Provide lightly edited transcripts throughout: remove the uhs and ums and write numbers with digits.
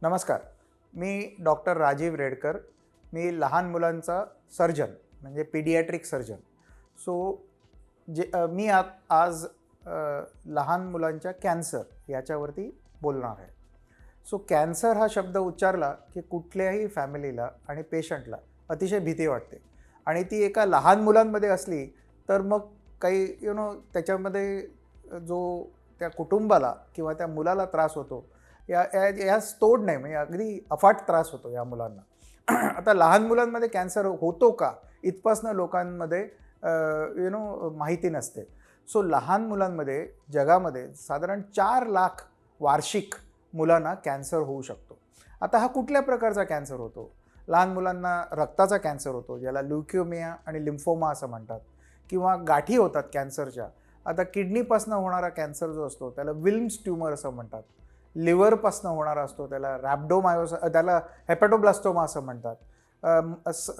नमस्कार. मी डॉक्टर राजीव रेडकर. मी लहान मुलांचा सर्जन म्हणजे पीडियाट्रिक सर्जन. मी आज लहान मुलांच्या कॅन्सर याच्यावरती बोलणार आहे. कॅन्सर हा शब्द उच्चारला की कुठल्याही फॅमिलीला आणि पेशंटला अतिशय भीती वाटते आणि ती एका लहान मुलांमध्ये असली तर मग काही त्याच्यामध्ये जो त्या कुटुंबाला किंवा त्या मुलाला त्रास होतो यास तोड नाही, म्हणजे अगदी अफाट त्रास होतो या मुलांना. आता लहान मुलांमध्ये कॅन्सर होतो का इथपासनं लोकांमध्ये माहिती नसते. लहान मुलांमध्ये जगामध्ये साधारण 4 लाख वार्षिक मुलांना कॅन्सर होऊ शकतो. आता हा कुठल्या प्रकारचा कॅन्सर होतो? लहान मुलांना रक्ताचा कॅन्सर होतो, ज्याला ल्युकेमिया आणि लिम्फोमा असं म्हणतात, किंवा गाठी होतात कॅन्सरच्या. आता किडनीपासनं होणारा कॅन्सर जो असतो त्याला विल्म्स ट्यूमर असं म्हणतात. लिव्हरपासनं होणारा असतो त्याला हेपॅटोब्लास्टोमा असं म्हणतात.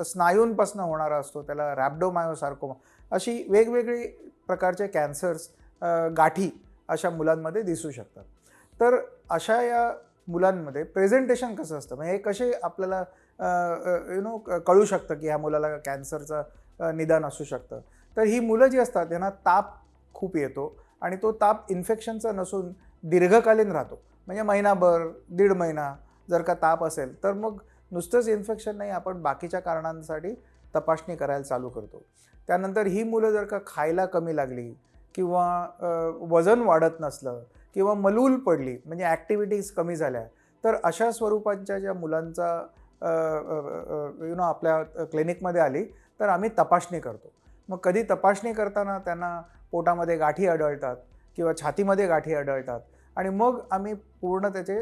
स्नायूंपासनं होणारा असतो त्याला रॅब्डोमायोसार्कोमा. अशी वेगवेगळी प्रकारचे कॅन्सर्स गाठी अशा मुलांमध्ये दिसू शकतात. तर अशा या मुलांमध्ये प्रेझेंटेशन कसं असतं, म्हणजे हे कसे आपल्याला कळू शकतं की ह्या मुलाला कॅन्सरचं निदान असू शकतं. तर ही मुलं जी असतात त्यांना ताप खूप येतो आणि तो ताप इन्फेक्शनचा नसून दीर्घकालीन राहतो. म्हणजे महिनाभर, 1.5 महिना जर का ताप असेल तर मग नुसतंच इन्फेक्शन नाही, आपण बाकीच्या कारणांसाठी तपासणी करायला चालू करतो. त्यानंतर ही मुलं जर का खायला कमी लागली किंवा वजन वाढत नसलं किंवा मलूल पडली, म्हणजे ॲक्टिव्हिटीज कमी झाल्या, तर अशा स्वरूपाच्या ज्या मुलांचा आपल्या क्लिनिकमध्ये आली तर आम्ही तपासणी करतो. मग कधी तपासणी करताना त्यांना पोटामध्ये गाठी आढळतात किंवा छातीमध्ये गाठी आढळतात आणि मग आम्ही पूर्ण त्याचे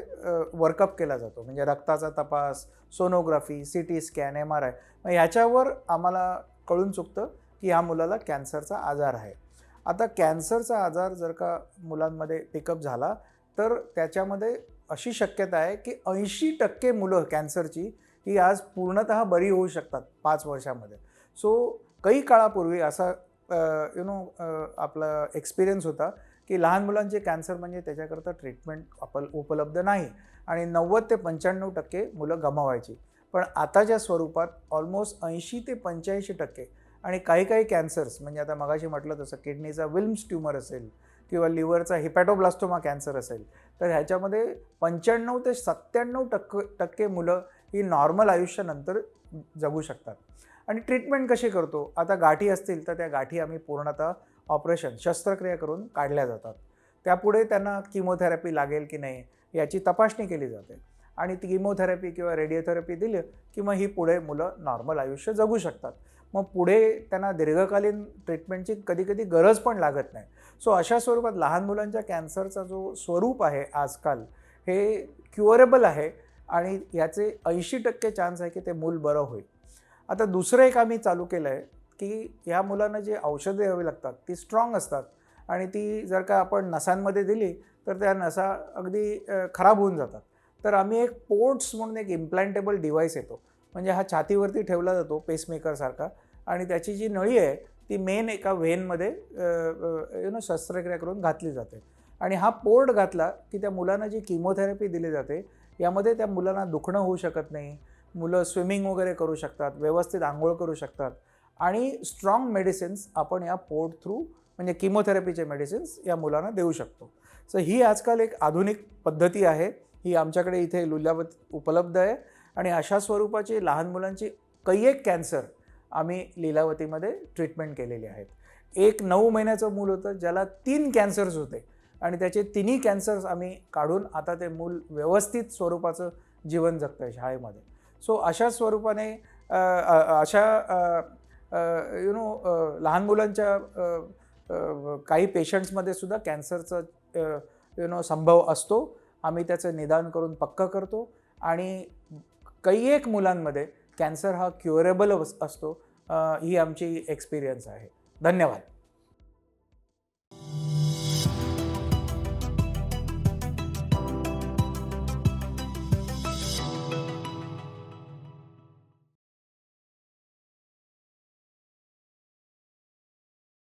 वर्कअप केला जातो, म्हणजे रक्ताचा तपास, सोनोग्राफी, CT स्कॅन, MRI. मग ह्याच्यावर आम्हाला कळून चुकतं की ह्या मुलाला कॅन्सरचा आजार आहे. आता कॅन्सरचा आजार जर का मुलांमध्ये पिकअप झाला तर त्याच्यामध्ये अशी शक्यता आहे की 80% मुलं कॅन्सरची ही आज पूर्णतः बरी होऊ शकतात 5 वर्षामध्ये. काही काळापूर्वी असा आपला एक्सपिरियन्स होता की लहान मुलांचे कॅन्सर म्हणजे त्याच्याकरता ट्रीटमेंट उपलब्ध नाही आणि 90 ते 95% मुलं गमावायची. पण आताच्या स्वरूपात ऑलमोस्ट 80 ते 85% आणि काही कॅन्सर्स, म्हणजे आता मगाशी म्हटलं तसं किडनीचा विल्म्स ट्यूमर असेल किंवा लिव्हरचा हिपॅटोब्लास्टोमा कॅन्सर असेल, तर ह्याच्यामध्ये 95 ते 97% मुलं ही नॉर्मल आयुष्यानंतर जगू शकतात. आणि ट्रीटमेंट कशी करतो? आता गाठी असतील तर त्या गाठी आम्ही पूर्णतः ऑपरेशन, शस्त्रक्रिया करून काढल्या जातात. त्यापुढे त्यांना किमोथेरपी लागेल की नाही याची तपासणी केली जाते आणि ती किमोथेरपी किंवा रेडिओथेरपी दिली की मग ही पुढे मुलं नॉर्मल आयुष्य जगू शकतात. मग पुढे त्यांना दीर्घकालीन ट्रीटमेंटची कधी गरज पण लागत नाही. अशा स्वरूपात लहान मुलांच्या कॅन्सरचा जो स्वरूप आहे आजकाल, हे क्युअरेबल आहे आणि याचे 80% चान्स आहे की ते मूल बरं होईल. आता दुसरं एक आम्ही चालू केलं आहे की ह्या मुलांना जे औषधं द्यावी लागतात ती स्ट्रॉंग असतात आणि ती जर का आपण नसांमध्ये दिली तर त्या नसा अगदी खराब होऊन जातात. तर आम्ही एक पोर्ट्स म्हणून एक इम्प्लांटेबल डिव्हाइस येतो, म्हणजे हा छातीवरती ठेवला जातो पेसमेकरसारखा आणि त्याची जी नळी आहे ती मेन एका व्हेनमध्ये शस्त्रक्रिया करून घातली जाते आणि हा पोर्ट घातला की त्या मुलांना जी किमोथेरपी दिली जाते यामध्ये त्या मुलांना दुखणं होऊ शकत नाही. मुलं स्विमिंग वगैरे करू शकतात, व्यवस्थित आंघोळ करू शकतात आणि स्ट्रॉंग मेडिसिन्स आपण या पोर्ट थ्रू, म्हणजे किमोथेरपीचे मेडिसिन्स या मुलांना देऊ शकतो. ही आजकाल एक आधुनिक पद्धती आहे, ही आमच्याकडे इथे लुल्यावत उपलब्ध आहे आणि अशा स्वरूपाची लहान मुलांची कैक कॅन्सर आम्ही लीलावतीमध्ये ट्रीटमेंट केलेली आहेत. एक 9 महिन्याचं मूल होतं ज्याला 3 कॅन्सर्स होते आणि त्याचे 3ही कॅन्सर्स आम्ही काढून आता ते मूल व्यवस्थित स्वरूपाचं जीवन जगतं आहे शाळेमध्ये. अशा स्वरूपाने लहान मुलांच्या काही पेशंट्समध्ये सुद्धा कॅन्सरचं संभव असतो. आम्ही त्याचं निदान करून पक्कं करतो आणि कैक मुलांमध्ये कॅन्सर हा क्युअरेबल असतो. ही आमची एक्सपिरियन्स आहे. धन्यवाद.